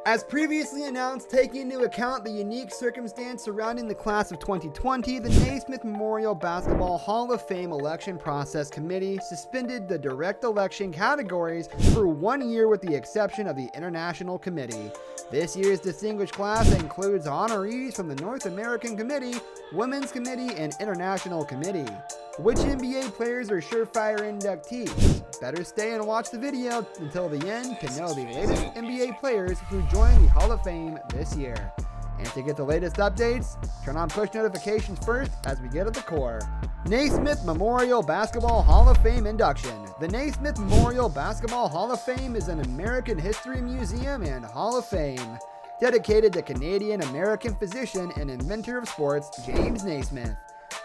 As previously announced, taking into account the unique circumstance surrounding the class of 2020, the Naismith Memorial Basketball Hall of Fame Election Process Committee suspended the direct election categories for 1 year with the exception of the International Committee. This year's distinguished class includes honorees from the North American Committee, Women's Committee, and International Committee. Which NBA players are surefire inductees? Better stay and watch the video until the end to know the latest NBA players who joined the Hall of Fame this year. And to get the latest updates, turn on push notifications first as we get at the core. Naismith Memorial Basketball Hall of Fame induction. The Naismith Memorial Basketball Hall of Fame is an American history museum and Hall of Fame dedicated to Canadian-American physician and inventor of sports James Naismith.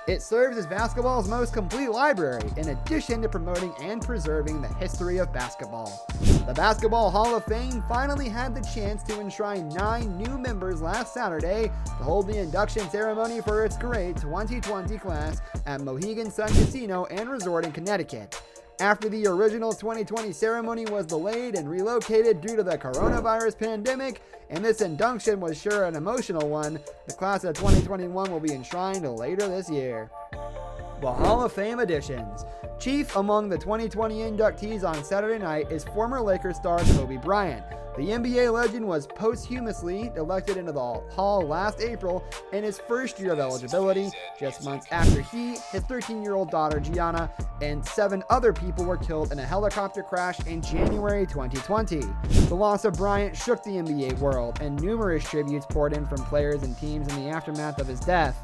It serves as basketball's most complete library, in addition to promoting and preserving the history of basketball. The Basketball Hall of Fame finally had the chance to enshrine 9 new members last Saturday to hold the induction ceremony for its great 2020 class at Mohegan Sun Casino and Resort in Connecticut. After the original 2020 ceremony was delayed and relocated due to the coronavirus pandemic, and this induction was sure an emotional one, the class of 2021 will be enshrined later this year. The Hall of Fame additions. Chief among the 2020 inductees on Saturday night is former Lakers star Kobe Bryant. The NBA legend was posthumously elected into the Hall last April in his first year of eligibility, just months after he, his 13-year-old daughter Gianna, and 7 other people were killed in a helicopter crash in January 2020. The loss of Bryant shook the NBA world, and numerous tributes poured in from players and teams in the aftermath of his death.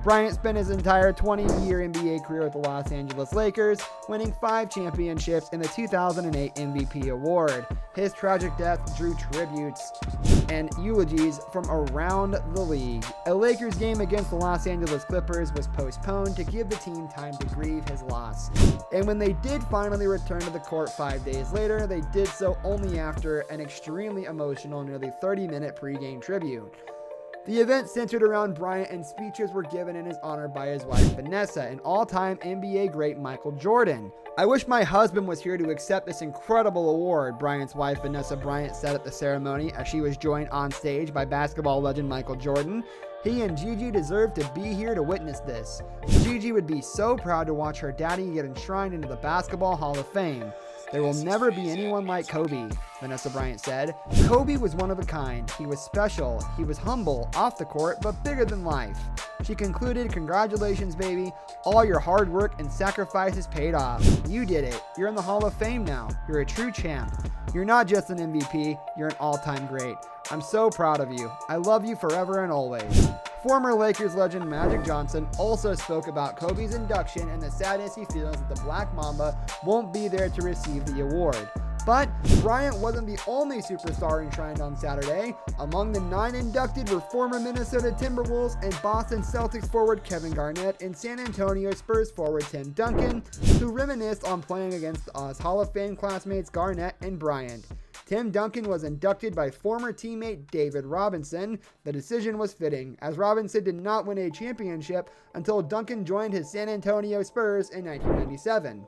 Bryant spent his entire 20-year NBA career with the Los Angeles Lakers, winning 5 championships and the 2008 MVP award. His tragic death drew tributes and eulogies from around the league. A Lakers game against the Los Angeles Clippers was postponed to give the team time to grieve his loss. And when they did finally return to the court 5 days later, they did so only after an extremely emotional, nearly 30-minute pregame tribute. The event centered around Bryant, and speeches were given in his honor by his wife Vanessa and all-time NBA great Michael Jordan. "I wish my husband was here to accept this incredible award," Bryant's wife Vanessa Bryant said at the ceremony as she was joined on stage by basketball legend Michael Jordan. "He and Gigi deserve to be here to witness this. Gigi would be so proud to watch her daddy get enshrined into the Basketball Hall of Fame. There will never be anyone like Kobe," Vanessa Bryant said. "Kobe was one of a kind. He was special. He was humble, off the court, but bigger than life." She concluded, "Congratulations, baby. All your hard work and sacrifices paid off. You did it. You're in the Hall of Fame now. You're a true champ. You're not just an MVP, you're an all-time great. I'm so proud of you. I love you forever and always." Former Lakers legend Magic Johnson also spoke about Kobe's induction and the sadness he feels that the Black Mamba won't be there to receive the award. But Bryant wasn't the only superstar enshrined on Saturday. Among the 9 inducted were former Minnesota Timberwolves and Boston Celtics forward Kevin Garnett and San Antonio Spurs forward Tim Duncan, who reminisced on playing against his Hall of Fame classmates Garnett and Bryant. Tim Duncan was inducted by former teammate David Robinson. The decision was fitting, as Robinson did not win a championship until Duncan joined his San Antonio Spurs in 1997.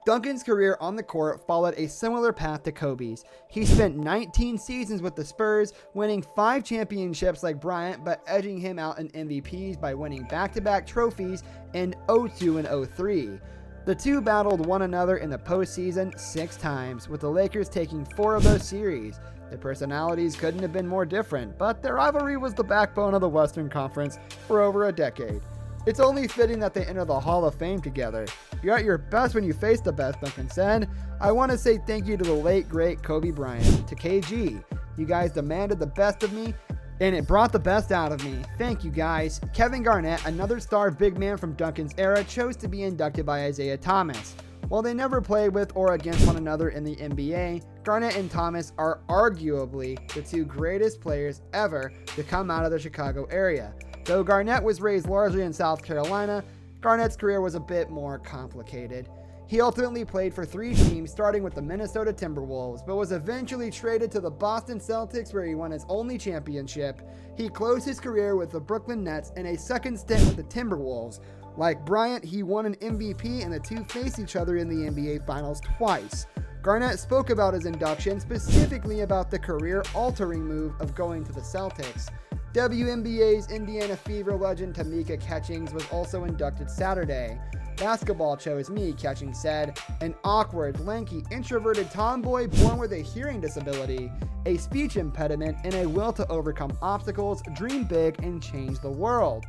Duncan's career on the court followed a similar path to Kobe's. He spent 19 seasons with the Spurs, winning 5 championships like Bryant, but edging him out in MVPs by winning back-to-back trophies in 02 and 03. The two battled one another in the postseason 6 times, with the Lakers taking 4 of those series. Their personalities couldn't have been more different, but their rivalry was the backbone of the Western Conference for over a decade. It's only fitting that they enter the Hall of Fame together. "You're at your best when you face the best," Duncan said. "I want to say thank you to the late, great Kobe Bryant, to KG. You guys demanded the best of me, and it brought the best out of me. Thank you, guys." Kevin Garnett, another star big man from Duncan's era, chose to be inducted by Isaiah Thomas. While they never played with or against one another in the NBA, Garnett and Thomas are arguably the 2 greatest players ever to come out of the Chicago area. Though Garnett was raised largely in South Carolina, Garnett's career was a bit more complicated. He ultimately played for 3 teams, starting with the Minnesota Timberwolves, but was eventually traded to the Boston Celtics, where he won his only championship. He closed his career with the Brooklyn Nets and a second stint with the Timberwolves. Like Bryant, he won an MVP, and the two faced each other in the NBA Finals twice. Garnett spoke about his induction, specifically about the career-altering move of going to the Celtics. WNBA's Indiana Fever legend Tamika Catchings was also inducted Saturday. Basketball chose me, Catchings said, an awkward, lanky, introverted tomboy born with a hearing disability, a speech impediment, and a will to overcome obstacles, dream big, and change the world.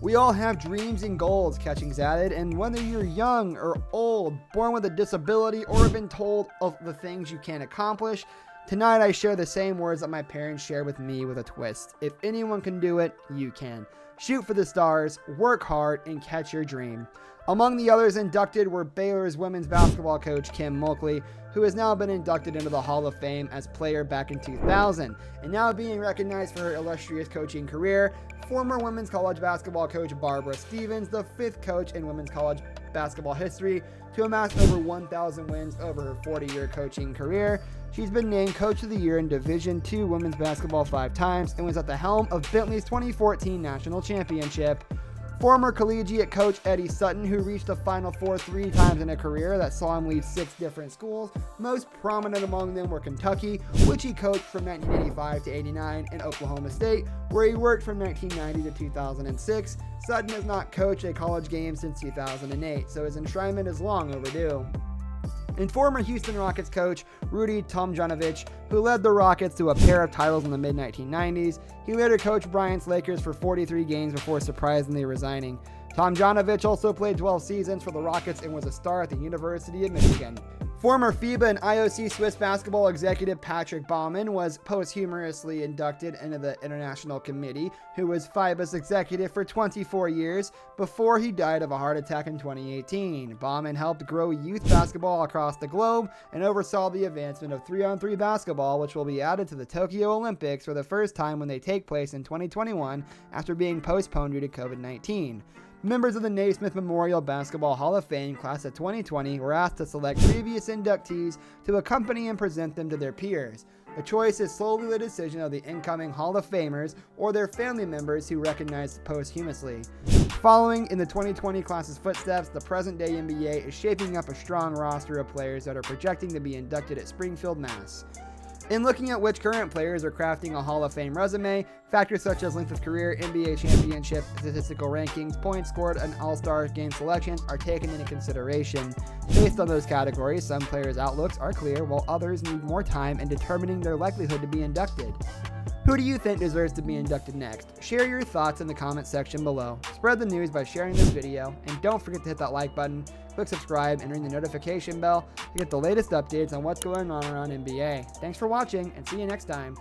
We all have dreams and goals, Catchings added, and whether you're young or old, born with a disability, or have been told of the things you can't accomplish, tonight I share the same words that my parents shared with me with a twist. If anyone can do it, you can. Shoot for the stars, work hard, and catch your dream. Among the others inducted were Baylor's women's basketball coach Kim Mulkey, who has now been inducted into the Hall of Fame as player back in 2000, and now being recognized for her illustrious coaching career, former women's college basketball coach Barbara Stevens, the 5th coach in women's college basketball history to amass over 1,000 wins over her 40-year coaching career. She's been named Coach of the Year in Division II women's basketball 5 times and was at the helm of Bentley's 2014 national championship. Former collegiate coach Eddie Sutton, who reached the Final Four 3 times in a career that saw him lead 6 different schools. Most prominent among them were Kentucky, which he coached from 1985 to 89, and Oklahoma State, where he worked from 1990 to 2006. Sutton has not coached a college game since 2008, so his enshrinement is long overdue. And former Houston Rockets coach Rudy Tomjanovich, who led the Rockets to a pair of titles in the mid-1990s. He later coached Bryant's Lakers for 43 games before surprisingly resigning. Tomjanovich also played 12 seasons for the Rockets and was a star at the University of Michigan. Former FIBA and IOC Swiss basketball executive Patrick Baumann was posthumously inducted into the International Committee, who was FIBA's executive for 24 years before he died of a heart attack in 2018. Baumann helped grow youth basketball across the globe and oversaw the advancement of 3-on-3 basketball, which will be added to the Tokyo Olympics for the first time when they take place in 2021 after being postponed due to COVID-19. Members of the Naismith Memorial Basketball Hall of Fame class of 2020 were asked to select previous inductees to accompany and present them to their peers. The choice is solely the decision of the incoming Hall of Famers or their family members who recognized posthumously. Following in the 2020 class's footsteps, the present-day NBA is shaping up a strong roster of players that are projecting to be inducted at Springfield, Mass. In looking at which current players are crafting a Hall of Fame resume, factors such as length of career, NBA championship, statistical rankings, points scored, and all-star game selections are taken into consideration. Based on those categories, some players' outlooks are clear, while others need more time in determining their likelihood to be inducted. Who do you think deserves to be inducted next? Share your thoughts in the comment section below. Spread the news by sharing this video, and don't forget to hit that like button, click subscribe, and ring the notification bell to get the latest updates on what's going on around NBA. Thanks for watching, and see you next time.